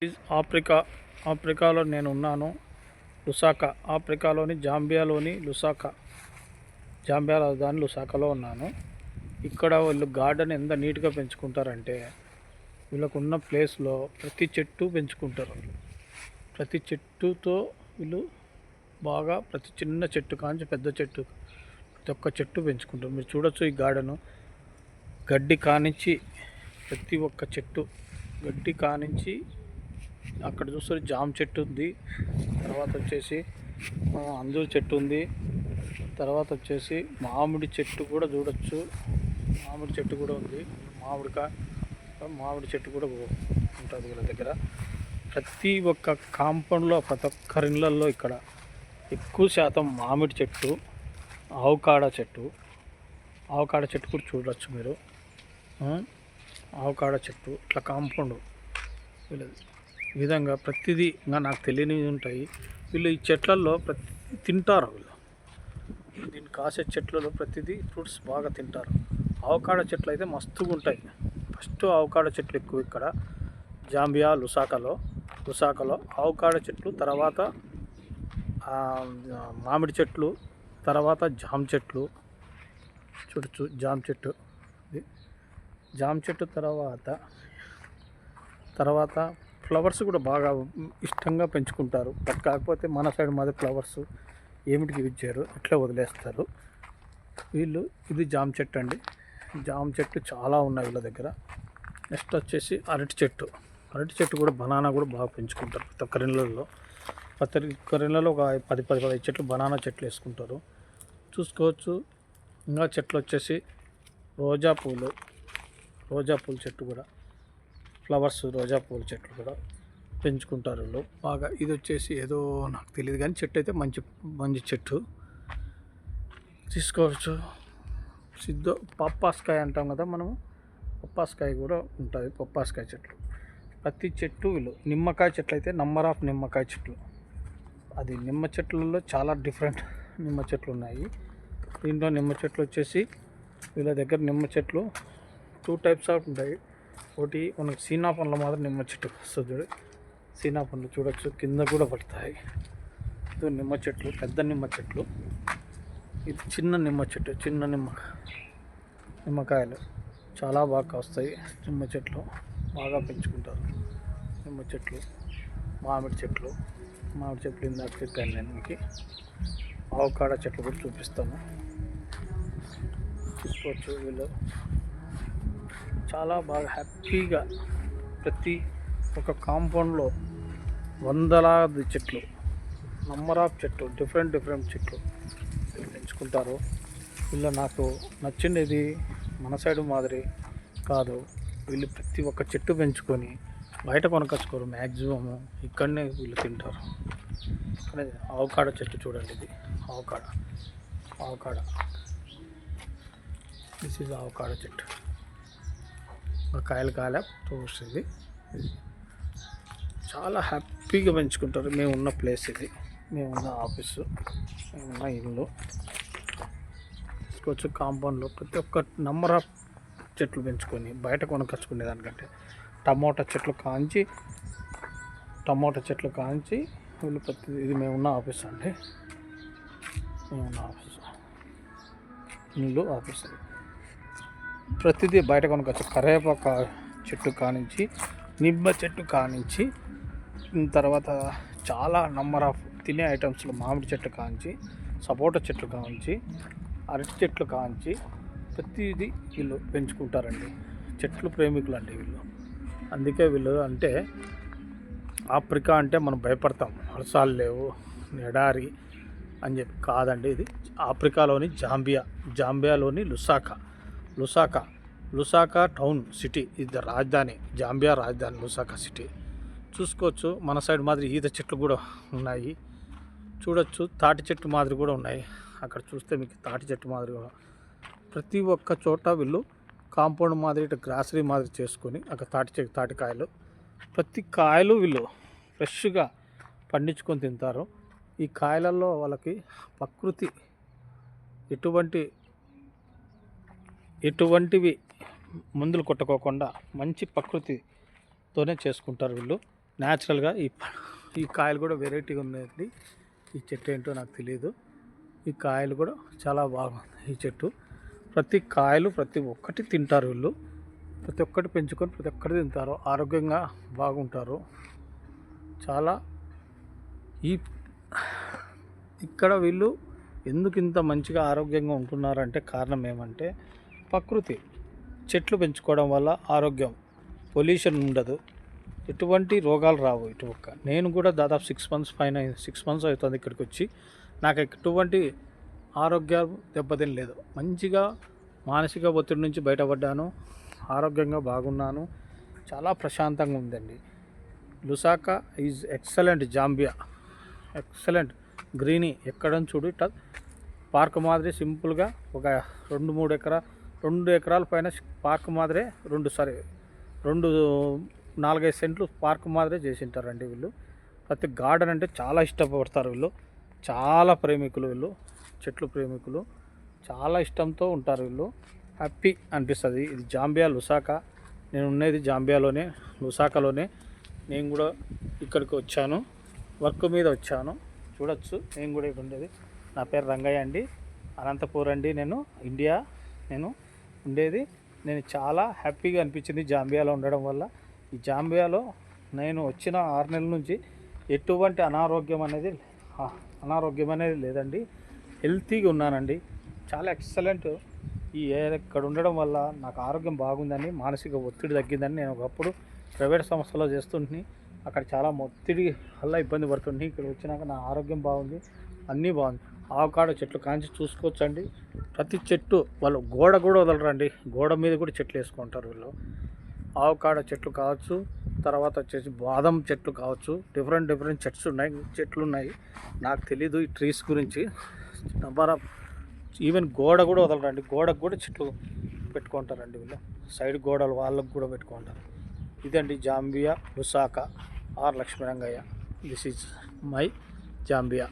ఆఫ్రికాలో నేను ఉన్నాను. లుసాకా, ఆఫ్రికాలోని జాంబియాలోని జాంబియా రాజధాని లుసాకాలో ఉన్నాను. ఇక్కడ వీళ్ళు గార్డెన్ ఎంత నీట్గా పెంచుకుంటారంటే వీళ్ళకు ఉన్న ప్లేస్లో ప్రతి చెట్టు పెంచుకుంటారు. ప్రతి చెట్టుతో వీళ్ళు బాగా ప్రతి చిన్న చెట్టు కాంచి పెద్ద చెట్టు ప్రతి ఒక్క చెట్టు పెంచుకుంటారు. మీరు చూడొచ్చు ఈ గార్డెను గడ్డి కానించి ప్రతి ఒక్క చెట్టు గడ్డి కానించి అక్కడ చూస్తే జామ చెట్టు ఉంది, తర్వాత వచ్చేసి అంజూరు చెట్టు ఉంది, తర్వాత వచ్చేసి మామిడి చెట్టు కూడా చూడొచ్చు. మామిడి చెట్టు కూడా ఉంది, మామిడి చెట్టు కూడా ఉంటుంది వీళ్ళ దగ్గర. ప్రతి ఒక్క కాంపౌండ్లో ప్రతి ఒక్కరి ఇళ్ళల్లో ఇక్కడ ఎక్కువ శాతం మామిడి చెట్టు, ఆవకాడ చెట్టు కూడా చూడవచ్చు మీరు. ఆవకాడ చెట్టు ఇట్లా కాంపౌండ్ వీళ్ళది. ఈ విధంగా ప్రతిదీ ఇంకా నాకు తెలియనివి ఉంటాయి. వీళ్ళు ఈ చెట్లల్లో ప్రతి తింటారు. దీన్ని కాసే చెట్లలో ప్రతిదీ ఫ్రూట్స్ బాగా తింటారు. ఆవకాడ చెట్లు అయితే మస్తుగా ఉంటాయి. ఫస్ట్ ఆవకాడ చెట్లు ఎక్కువ ఇక్కడ జాంబియా లుసాకాలో ఆవకాడ చెట్లు, తర్వాత మామిడి చెట్లు, తర్వాత జామ చెట్లు చూడొచ్చు. జామ చెట్టు తర్వాత ఫ్లవర్స్ కూడా బాగా ఇష్టంగా పెంచుకుంటారు. బట్ కాకపోతే మన సైడ్ మాది ఫ్లవర్స్ ఏమిటికి యూజ్ చేయరు, అట్లే వదిలేస్తారు వీళ్ళు. ఇది జామ చెట్టు అండి. జామ చెట్టు చాలా ఉన్నాయి వీళ్ళ దగ్గర. నెక్స్ట్ వచ్చేసి అరటి చెట్టు కూడా బనానా కూడా బాగా పెంచుకుంటారు. ప్రతి ఒక్కరిళ్ళలో ఒక 10-15 చెట్లు బనానా చెట్లు వేసుకుంటారు. చూసుకోవచ్చు. ఇంకా చెట్లు వచ్చేసి రోజా పూల చెట్టు కూడా, ఫ్లవర్స్ రోజా పూల చెట్లు కూడా పెంచుకుంటారు వీళ్ళు బాగా. ఇది వచ్చేసి ఏదో నాకు తెలియదు కానీ చెట్టు అయితే మంచి చెట్టు తీసుకోవచ్చు. పప్పాస్కాయ అంటాం కదా మనము, పప్పాస్కాయ కూడా ఉంటుంది. పప్పాస్కాయ చెట్లు ప్రతి చెట్టు వీళ్ళు. నిమ్మకాయ చెట్లు అయితే నంబర్ ఆఫ్ నిమ్మకాయ చెట్లు. అది నిమ్మ చెట్లలో చాలా డిఫరెంట్ నిమ్మ చెట్లు ఉన్నాయి. దీంట్లో నిమ్మ చెట్లు వచ్చేసి వీళ్ళ దగ్గర నిమ్మ చెట్లు 2 టైప్స్ ఆఫ్ ఉంటాయి. ఒకటి మనకు సీనా పండ్ల మాత్రం నిమ్మ చెట్టు వస్తుంది. సీనా పండ్లు చూడొచ్చు, కింద కూడా పడతాయి. ఇది నిమ్మ చెట్లు, పెద్ద నిమ్మ చెట్లు. ఇది చిన్న నిమ్మ చెట్టు, నిమ్మకాయలు చాలా బాగా వస్తాయి. నిమ్మ చెట్లు బాగా పెంచుకుంటారు. నిమ్మ చెట్లు, మామిడి చెట్లు ఇందాక చెప్పాను నేను మీకు. ఆవకాడ చెట్లు కూడా చూపిస్తాను, చూసుకోవచ్చు. వీళ్ళు చాలా బాగా హ్యాపీగా ప్రతి ఒక కాంపౌండ్లో వందలాది చెట్లు, నంబర్ ఆఫ్ చెట్లు, డిఫరెంట్ చెట్లు పెంచుకుంటారు. వీళ్ళు నాకు నచ్చింది మన సైడు మాదిరి కాదు. వీళ్ళు ప్రతి ఒక్క చెట్టు పెంచుకొని బయట కొనకొచ్చుకోరు. మ్యాక్సిమము ఇక్కడనే వీళ్ళు తింటారు. ఆవకాడ చెట్టు చూడండి, ఇది ఆవకాడ దిస్ ఈజ్ ఆవకాడ చెట్టు. కాయలు వస్తుంది. చాలా హ్యాపీగా పెంచుకుంటారు. మేము ఉన్న ప్లేస్ ఇది, మేమున్న ఆఫీసు, మేమున్న ఇల్లు. తీసుకోవచ్చు. కాంపౌండ్లో ప్రతి ఒక్క నంబర్ ఆఫ్ చెట్లు పెంచుకొని బయట కొనకొచ్చుకునే దానికంటే టమోటా చెట్లు కాంచి వీళ్ళు ఇది మేమున్న ఆఫీస్ అండి. ఇల్లు ఆఫీస్ ప్రతిదీ బయట కొనకొచ్చు. కరివేపాకు చెట్టు కానించి, నిమ్మ చెట్టు కానించి, తర్వాత చాలా నంబర్ ఆఫ్ తినే ఐటమ్స్లో మామిడి చెట్టు కాంచి, సపోటా చెట్లు కాంచి, అరటి చెట్లు కాంచి ప్రతిదీ వీళ్ళు పెంచుకుంటారండి. చెట్లు ప్రేమికులు అండి వీళ్ళు. అందుకే వీళ్ళు అంటే ఆఫ్రికా అంటే మనం భయపడతాం, వర్షాలు లేవు, ఎడారి అని చెప్పి. కాదండి, ఇది ఆఫ్రికాలోని జాంబియాలోని లుసాకా టౌన్ సిటీ. ఇది రాజధాని, జాంబియా రాజధాని లుసాకా సిటీ. చూసుకోవచ్చు. మన సైడ్ మాదిరి ఈత చెట్లు కూడా ఉన్నాయి, చూడొచ్చు. తాటి చెట్టు మాదిరి కూడా ఉన్నాయి. అక్కడ చూస్తే మీకు తాటి చెట్టు మాదిరి కూడా. ప్రతి ఒక్క చోట వీళ్ళు కాంపౌండ్ మాదిరి ఇట్లా గ్రాసరీ మాదిరి చేసుకొని అక్కడ తాటికాయలు ప్రతి కాయలు వీళ్ళు ఫ్రెష్గా పండించుకొని తింటారు. ఈ కాయలలో వాళ్ళకి ప్రకృతి ఎటువంటివి మందులు కొట్టుకోకుండా మంచి ప్రకృతితోనే చేసుకుంటారు వీళ్ళు. న్యాచురల్గా ఈ కాయలు కూడా వెరైటీగా ఉన్నాయండి. ఈ చెట్టు ఏంటో నాకు తెలియదు. ఈ కాయలు కూడా చాలా బాగుంది. ఈ చెట్టు ప్రతి ఒక్కటి తింటారు వీళ్ళు. ప్రతి ఒక్కటి పెంచుకొని ప్రతి ఒక్కటి తింటారు, ఆరోగ్యంగా బాగుంటారు. చాలా ఇక్కడ వీళ్ళు ఎందుకు ఇంత మంచిగా ఆరోగ్యంగా ఉంటున్నారంటే కారణం ఏమంటే ప్రకృతి. చెట్లు పెంచుకోవడం వల్ల ఆరోగ్యం, పొల్యూషన్ ఉండదు, ఎటువంటి రోగాలు రావు. నేను కూడా దాదాపు 6 మంత్స్ అవుతుంది ఇక్కడికి వచ్చి. నాకు ఎటువంటి ఆరోగ్యం దెబ్బతినలేదు. మంచిగా మానసిక ఒత్తిడి నుంచి బయటపడ్డాను, ఆరోగ్యంగా బాగున్నాను, చాలా ప్రశాంతంగా ఉందండి. Lusaka is excellent. Zambia excellent. Greeny ఎక్కడ చూడు ఇట్లా పార్క్ మాదిరి సింపుల్గా ఒక 2 ఎకరాల పైన పార్క్ మాదిరే 4-5 సెంట్లు పార్క్ మాదిరే చేసి ఉంటారండి వీళ్ళు. ప్రతి గార్డెన్ అంటే చాలా ఇష్టపడతారు వీళ్ళు. చాలా ప్రేమికులు వీళ్ళు, చెట్లు ప్రేమికులు. చాలా ఇష్టంతో ఉంటారు వీళ్ళు. హ్యాపీ అనిపిస్తుంది. ఇది జాంబియా లుసాకా. నేను ఉన్నది జాంబియాలోనే, లుసాకాలోనే. నేను కూడా ఇక్కడికి వచ్చాను, వర్క్ మీద వచ్చాను. చూడొచ్చు, నేను కూడా ఇక్కడ ఉండేది. నా పేరు రంగయ్య అండి, అనంతపూర్ అండి. ఇండియా ఉండేది. నేను చాలా హ్యాపీగా అనిపించింది జాంబియాలో ఉండడం వల్ల. ఈ జాంబియాలో నేను వచ్చిన 6 నెలల నుంచి ఎటువంటి అనారోగ్యం అనేది లేదండి. హెల్తీగా ఉన్నానండి. చాలా ఎక్సలెంట్. ఇక్కడ ఉండడం వల్ల నాకు ఆరోగ్యం బాగుందని, మానసిక ఒత్తిడి తగ్గిందని. నేను ఒకప్పుడు ప్రైవేట్ సంస్థలో చేస్తుంటే అక్కడ చాలా ఒత్తిడి వల్ల ఇబ్బంది పడుతుంది. ఇక్కడ వచ్చినాక నా ఆరోగ్యం బాగుంది, అన్నీ బాగుంది. ఆవకాడో చెట్లు కాంచి చూసుకోవచ్చండి. ప్రతి చెట్టు వాళ్ళు గోడ కూడా వదలరండి, గోడ మీద కూడా చెట్లు వేసుకుంటారు వీళ్ళు. ఆవకాడో చెట్లు కావచ్చు, తర్వాత వచ్చేసి బాదం చెట్లు కావచ్చు, డిఫరెంట్ చెట్లు ఉన్నాయి. నాకు తెలీదు ఈ ట్రీస్ గురించి. ఈవెన్ గోడ కూడా వదలరండి, గోడకు కూడా చెట్లు పెట్టుకుంటారండి వీళ్ళు. సైడ్ గోడలు వాళ్ళకు కూడా పెట్టుకుంటారు. ఇదండి Zambia Lusaka R Lakshmirangaiah. This is my Zambia.